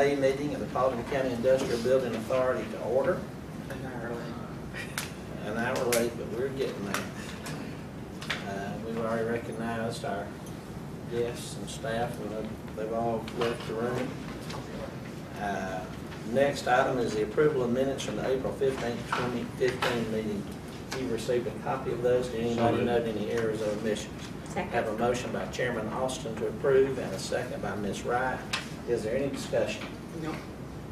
IBA meeting of the Paulding County Industrial Building Authority to order. An hour late, but we're getting there. We've already recognized our guests and staff, and they've all left the room. Next item is the approval of minutes from the April 15th, 2015 meeting. You received a copy of those. Did anybody note any errors or omissions? Second. Have a motion by Chairman Austin to approve and a second by Ms. Wright. Is there any discussion? No.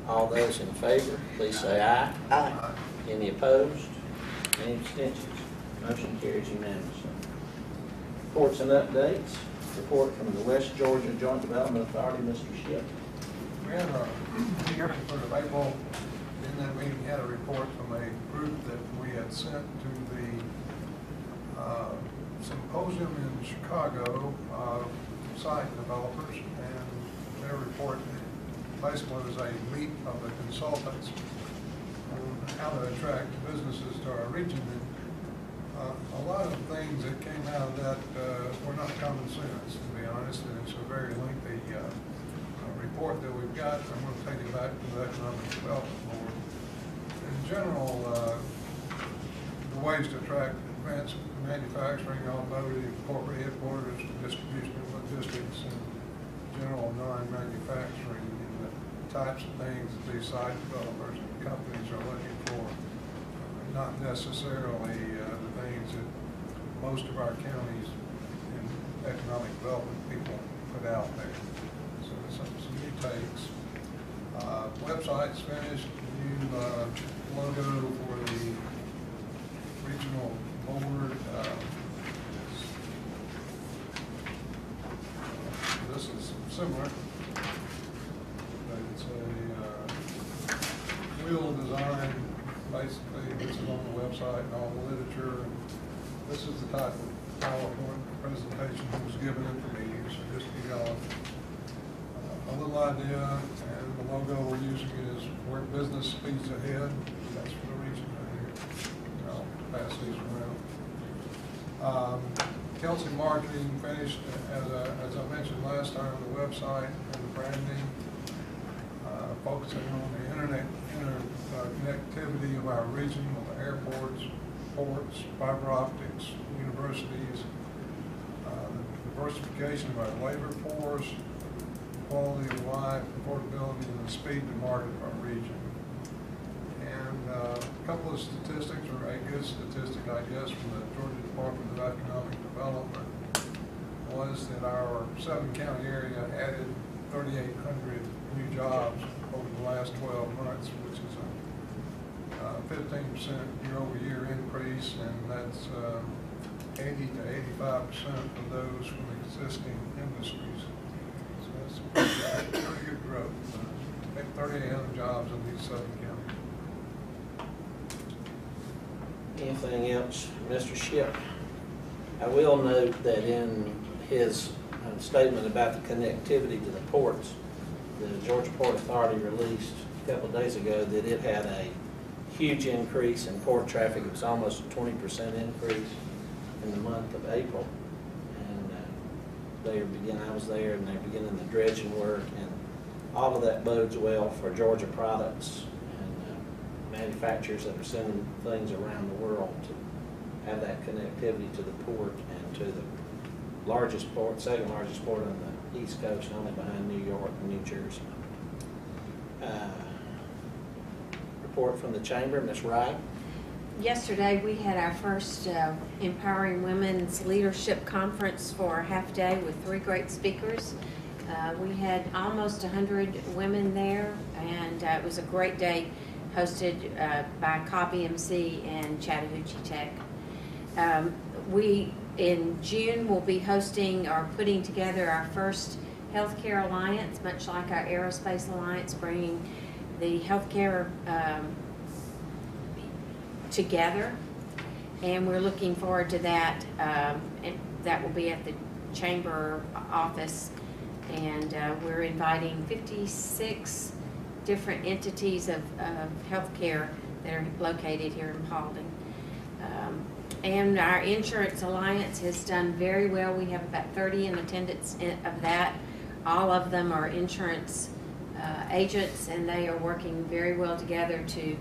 All those in favor, please say aye. Aye. Any opposed? Any abstentions? Motion carries unanimously. Reports and updates. Report from the West Georgia Joint Development Authority, Mr. Shipp. We had a hearing for the April. In that meeting, had a report from a group that we had sent to the symposium in Chicago of site developers, and their report basically was a meet of the consultants on how to attract businesses to our region. And a lot of things that came out of that were not common sense, to be honest, and it's a very lengthy report that we've got. I'm going to take it back to the Economic Development Board. In general, the ways to attract advanced manufacturing, automotive, corporate headquarters, distribution and logistics, and general non-manufacturing, and the types of things that these site developers and companies are looking for, not necessarily the things that most of our counties and economic development people put out there. So some new takes. Website's finished, new logo for the regional board. This is similar, but it's a wheel design. Basically, this is on the website and all the literature. And this is the type of PowerPoint presentation that was given at the meeting, so just to give y'all a little idea. And the logo we're using is where business speeds ahead. That's for the region right here. I'll pass these around. Kelsey Marketing finished, as I mentioned last time, on the website and the branding, focusing on the internet connectivity of our region with the airports, ports, fiber optics, universities, diversification of our labor force, quality of life, affordability, and the speed to market of our region. And a couple of statistics, or a good statistic, I guess, from the Georgia Department of Economic Development was that our 7-county area added 3,800 new jobs over the last 12 months, which is a 15% year-over-year increase, and that's 80 to 85% of those from existing industries. So that's pretty good growth. I think 3,800 jobs in these 7 counties. Anything else, Mr. Shipp? I will note that in his statement about the connectivity to the ports, the Georgia Port Authority released a couple of days ago that it had a huge increase in port traffic. It was almost a 20% increase in the month of April. And I was there, and they're beginning the dredging work, and all of that bodes well for Georgia products and manufacturers that are sending things around the world to have that connectivity to the port and to the largest port, second largest port on the East Coast, only behind New York and New Jersey. Report from the Chamber, Ms. Wright. Yesterday we had our first Empowering Women's Leadership Conference for a half day with 3 great speakers. We had almost 100 women there, and it was a great day, hosted by Cobb EMC and Chattahoochee Tech. We, in June, will be hosting or putting together our first Healthcare Alliance, much like our Aerospace Alliance, bringing the healthcare together, and we're looking forward to that. And that will be at the Chamber office, and we're inviting 56 different entities of healthcare that are located here in Paulding. And our Insurance Alliance has done very well. We have about 30 in attendance of that. All of them are insurance agents, and they are working very well together to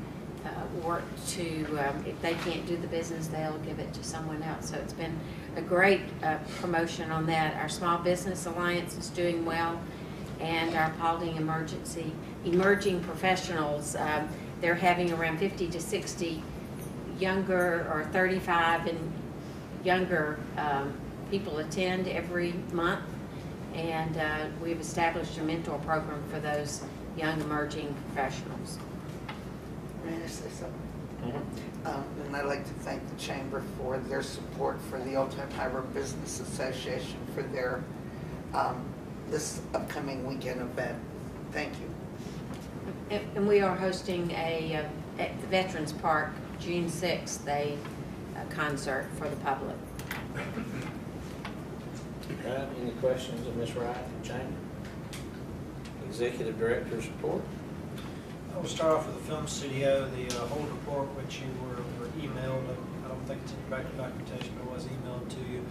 work to, if they can't do the business, they'll give it to someone else. So it's been a great promotion on that. Our Small Business Alliance is doing well, and our Paulding Emerging Professionals, they're having around 50 to 60 younger or 35 and younger people attend every month, and we've established a mentor program for those young emerging professionals. May I say something? And I'd like to thank the Chamber for their support for the Old Time Harbor Business Association for their this upcoming weekend event. Thank you. And we are hosting a at the Veterans Park June 6th, a concert for the public. All right, any questions of Ms. Wright and Chamber? Executive Director's report. I will start off with the film studio, the hold report, which you were emailed. I don't think it's in your documentation, but it was emailed to you.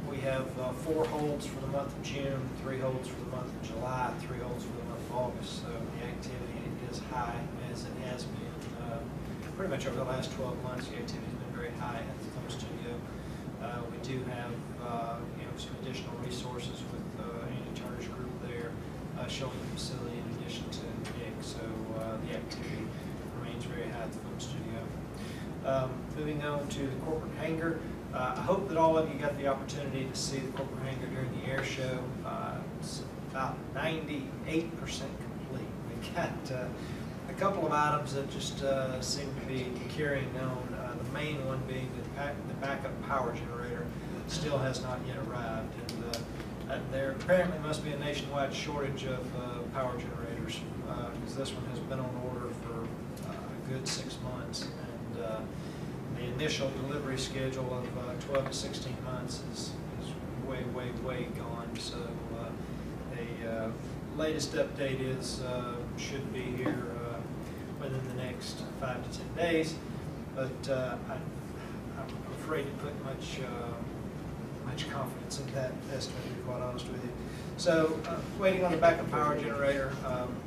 We have 4 holds for the month of June, 3 holds for the month of July, 3 holds for the month of August. So the activity is high, as it has been pretty much over the last 12 months. The activity has been very high at the film studio. We do have some additional resources with Andy Turner's group there showing the facility in addition to Nick. So the activity remains very high at the film studio. Moving on to the corporate hangar. I hope that all of you got the opportunity to see the corporate hangar during the air show. It's about 98% complete. We got a couple of items that just seem to be carrying on. The main one being the backup power generator still has not yet arrived. And there apparently must be a nationwide shortage of power generators because this one has been on order for a good 6 months. And the initial delivery schedule of 12 to 16 months is way gone. So the latest update is should be here within the next 5 to 10 days. But I'm afraid to put much confidence in that estimate, to be quite honest with you. So waiting on the backup power generator,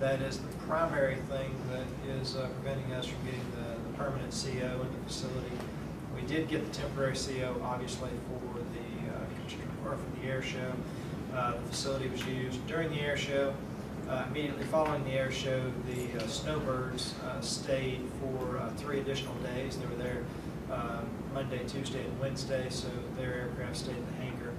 that is the primary thing that is preventing us from getting the permanent CO in the facility. We did get the temporary CO, obviously, for the air show. The facility was used during the air show. Immediately following the air show, the snowbirds stayed for 3 additional days. They were there Monday, Tuesday, and Wednesday, so their aircraft stayed in the hangar.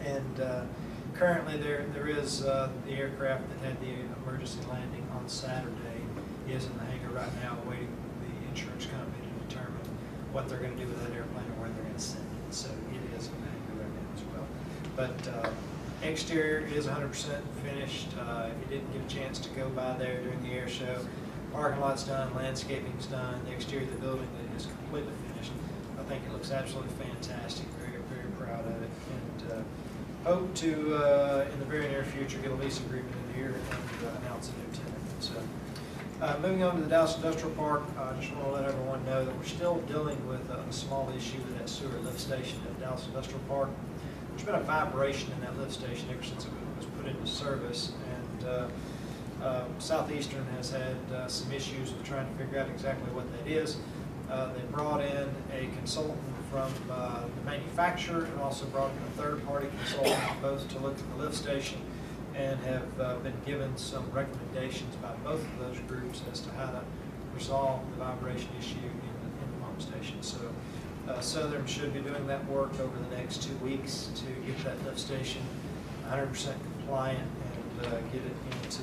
And currently there is the aircraft that had the emergency landing on Saturday is in the hangar right now, waiting for the insurance company to determine what they're going to do with that airplane or where they're going to send it. So it is in the hangar right now as well. But exterior is 100% finished. If you didn't get a chance to go by there during the air show, parking lot's done, landscaping's done, the exterior of the building is completely finished. I think it looks absolutely fantastic. Very proud of it, and hope to in the very near future get a lease agreement in here and announce a new tenant. So moving on to the Dallas Industrial Park, I just want to let everyone know that we're still dealing with a small issue with that sewer lift station at Dallas Industrial Park. There's been a vibration in that lift station ever since it was put into service, and Southeastern has had some issues with trying to figure out exactly what that is. They brought in a consultant from the manufacturer and also brought in a third-party consultant both to look at the lift station, and have been given some recommendations by both of those groups as to how to resolve the vibration issue in the pump station. So Southern should be doing that work over the next 2 weeks to get that lift station 100% compliant and get it into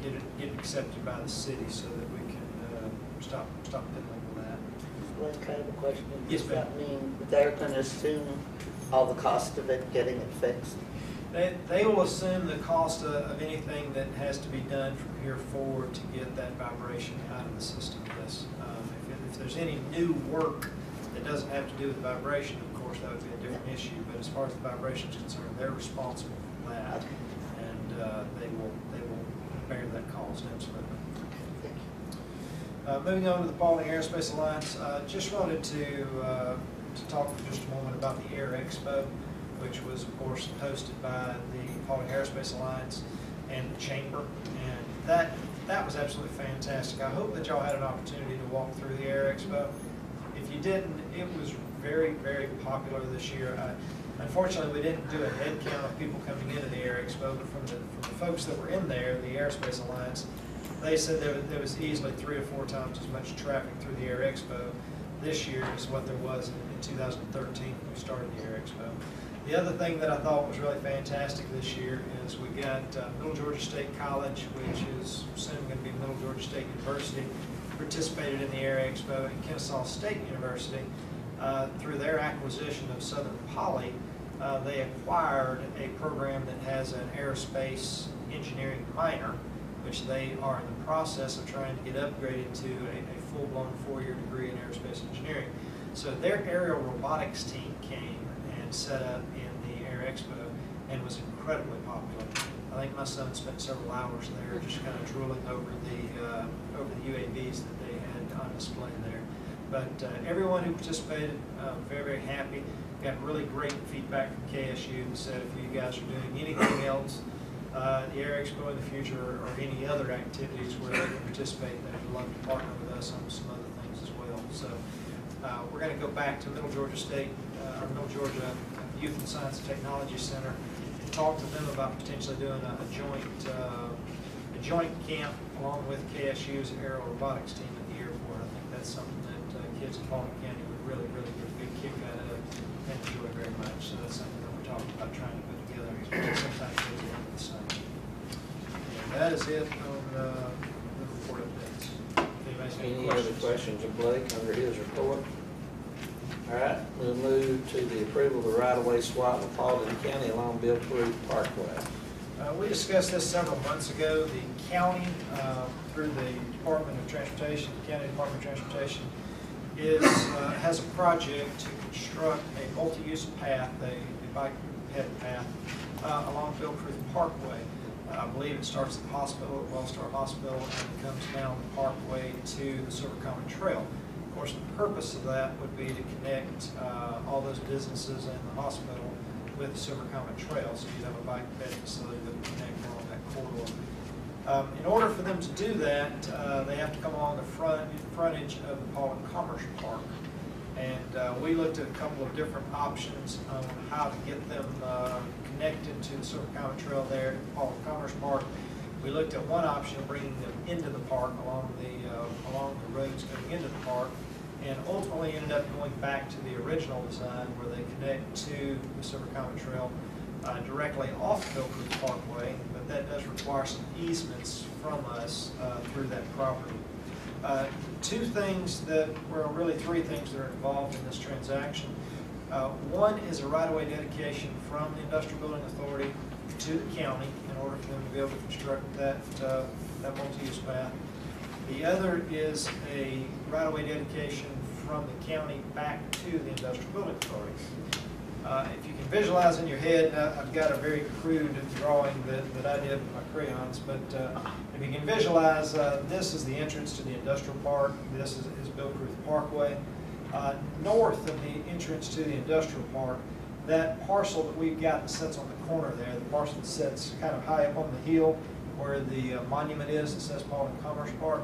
get it accepted by the city so that we can stop fiddling with that. One kind of a question. Yes, Does ma'am. that mean they're going to assume all the cost of it getting it fixed? They will assume the cost of anything that has to be done from here forward to get that vibration out of the system. Yes. If there's any new work that doesn't have to do with vibration, of course, that would be a different issue. But as far as the vibration is concerned, they're responsible for that, and they will bear that cost, absolutely. Moving on to the Paulding Aerospace Alliance, just wanted to talk for just a moment about the Air Expo, which was, of course, hosted by the Paulding Aerospace Alliance. and the chamber, and that was absolutely fantastic. I hope that y'all had an opportunity to walk through the Air Expo. If you didn't, it was very, very popular this year. Unfortunately, we didn't do a head count of people coming into the Air Expo, but from the folks that were in there, the Aerospace Alliance, they said there was easily 3 or 4 times as much traffic through the Air Expo this year as what there was in 2013 when we started the Air Expo. The other thing that I thought was really fantastic this year is we got Middle Georgia State College, which is soon going to be Middle Georgia State University, participated in the Air Expo, and Kennesaw State University, through their acquisition of Southern Poly, they acquired a program that has an aerospace engineering minor, which they are in the process of trying to get upgraded to a full-blown 4-year degree in aerospace engineering. So their aerial robotics team came and set up in the Air Expo and was incredibly popular. I think my son spent several hours there just kind of drooling over the UAVs that they had on display there. But everyone who participated, very, very happy. Got really great feedback from KSU that said if you guys are doing anything else, the Air Expo in the future or any other activities where they can participate, they'd love to partner with us on some other things as well. So we're going to go back to Middle Georgia State, or Middle Georgia Youth and Science and Technology Center, and talk to them about potentially doing a joint camp along with KSU's Aero Robotics team at the airport. I think that's something that kids in Paulding County would really, really get a big kick out of and enjoy very much. So that's something that we're talking about trying to put together sometime towards the end of the summer. And that is it on the report updates. Any other questions of Blake under his report? All right, we'll move to the approval of the right-of-way swap with Paulding County along Bill Creek Parkway. We discussed this several months ago. The county, through the Department of Transportation, the County Department of Transportation, has a project to construct a multi-use path, a bike ped path, along Bill Creek Parkway. I believe it starts at the hospital, at Wellstar Hospital, and comes down the parkway to the Silver Common Trail. Of course, the purpose of that would be to connect all those businesses and the hospital with the Silver Common Trail, so you'd have a bike ped facility that would connect along that corridor. In order for them to do that, they have to come along the frontage of the Paulding Commerce Park. And we looked at a couple of different options on how to get them connected to the Silver Common Trail there at Paulding Commerce Park. We looked at one option of bringing them into the park along the roads coming into the park, and ultimately ended up going back to the original design where they connect to the Silver Common Trail directly off Bill Creek Parkway, but that does require some easements from us through that property. Three things that are involved in this transaction. One is a right-of-way dedication from the Industrial Building Authority to the county in order for them to be able to construct that multi-use path. The other is a right-of-way dedication from the county back to the Industrial Building Authority. If you can visualize in your head, I've got a very crude drawing that I did with my crayons, but if you can visualize, this is the entrance to the industrial park. This is Bill Creek Parkway. North of the entrance to the industrial park, that parcel that we've got that sits on the corner there, the parcel that sits kind of high up on the hill where the monument is that says Paulding Commerce Park,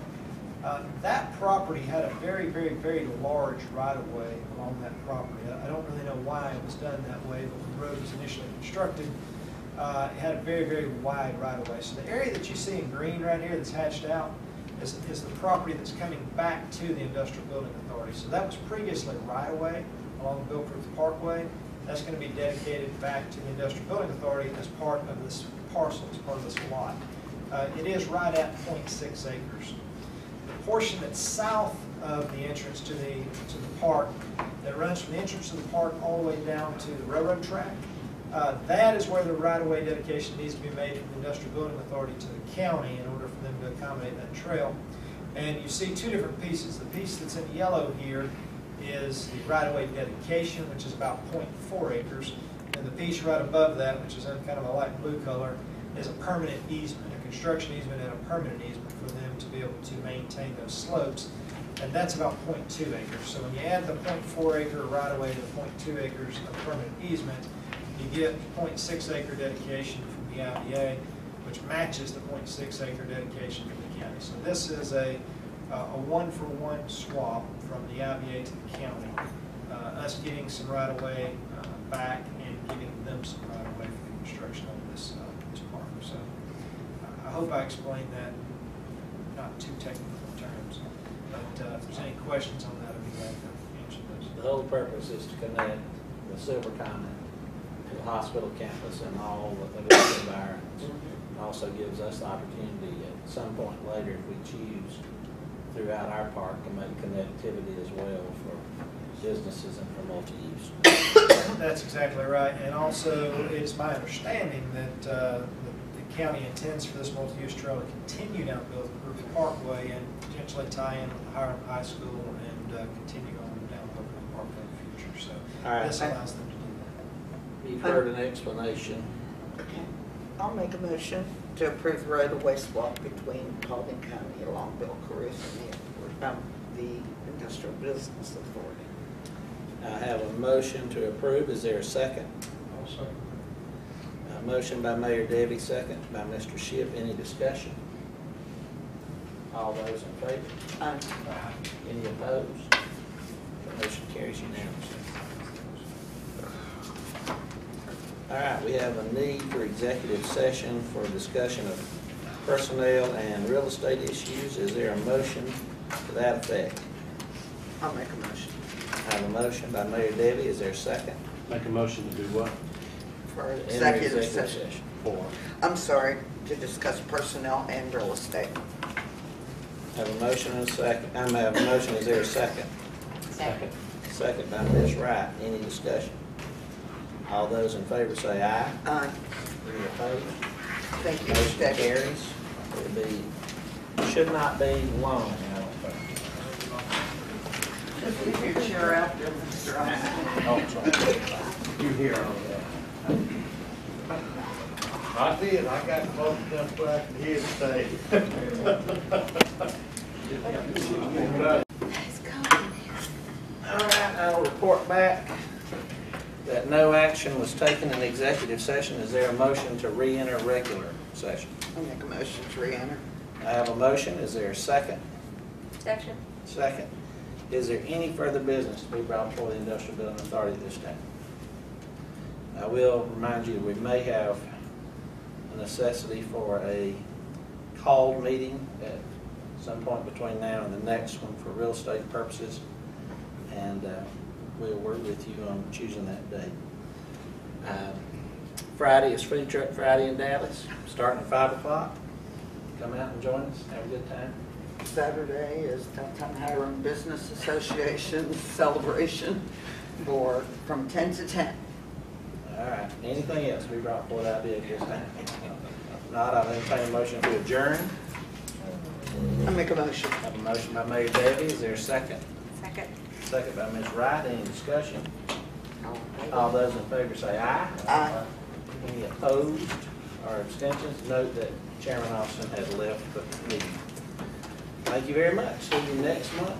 that property had a very, very, very large right-of-way along that property. I don't really know why it was done that way, but when the road was initially constructed, it had a very, very wide right-of-way. So the area that you see in green right here that's hatched out is the property that's coming back to the Industrial Building Authority. So that was previously right-of-way along Bill Creek Parkway. That's going to be dedicated back to the Industrial Building Authority as part of this parcel, as part of this lot. It is right at 0.6 acres. The portion that's south of the entrance to the park, that runs from the entrance to the park all the way down to the railroad track, that is where the right-of-way dedication needs to be made from the Industrial Building Authority to the county in order for them to accommodate that trail. And you see two different pieces. The piece that's in yellow here is the right-of-way dedication, which is about 0.4 acres. And the piece right above that, which is in kind of a light blue color, is a permanent easement, a construction easement and a permanent easement for them to be able to maintain those slopes. And that's about 0.2 acres. So when you add the 0.4 acre right-of-way to the 0.2 acres of permanent easement, you get 0.6 acre dedication from the IBA, which matches the 0.6 acre dedication from the county. So this is a one-for-one swap from the IBA to the county, us getting some right-of-way back and giving them some right-of-way for the construction of this park. So I hope I explained that in not too technical terms, but if there's any questions on that, I'd be glad to answer those. The whole purpose is to connect the Silver Common to the hospital campus and all of its environs. It also gives us the opportunity at some point later, if we choose, throughout our park to make connectivity as well for businesses and for multi-use. That's exactly right. And also, it's my understanding that the county intends for this multi-use trail to continue down Brook Parkway and potentially tie in with the Hiram High School and continue on down Brook Parkway in the future. So All right. this allows them to do that. You've heard an explanation. Okay. I'll make a motion to approve the right-of-way swap between Paulding County along Bill Caruth and the Industrial Business Authority. I have a motion to approve. Is there a second? I'll second. A motion by Mayor Debbie, second by Mr. Shipp. Any discussion? All those in favor? Aye. Any opposed? The motion carries unanimously. All right, we have a need for executive session for discussion of personnel and real estate issues. Is there a motion to that effect? I'll make a motion. I have a motion by Mayor Debbie. Is there a second? Make a motion to do what? For Enter executive session. For. I'm sorry, to discuss personnel and real estate. I have a motion and a second. I have a motion. Is there a second? Second. Second by Ms. Wright. Any discussion? All those in favor say aye. Aye. Any opposed? Thank you, Motion Debbie. carries. Should not be long, I don't think. Just leave your chair out there, Mr. Austin. Oh, sorry. You hear all that? I did. I got close enough where I could hear it say. All right, I'll report back that no action was taken in executive session. Is there a motion to re-enter regular session? I'll make a motion to re-enter. I have a motion. Is there a second? Second. Second. Is there any further business to be brought before the Industrial Building Authority this time? I will remind you, we may have a necessity for a called meeting at some point between now and the next one for real estate purposes, and we'll work with you on choosing that date. Friday is Food Truck Friday in Dallas, starting at 5 o'clock. Come out and join us. Have a good time. Saturday is Downtown Hiram Business Association celebration from 10 to 10. All right. Anything else we brought forward idea at this time? If not, I'll entertain a motion to adjourn. I make a motion. I have a motion by Mayor Debbie. Is there a second? Second. Second by Ms. Wright. Any discussion? All those in favor say aye. Aye. Any opposed or abstentions? Note that Chairman Austin has left the meeting. Thank you very much. See you next month.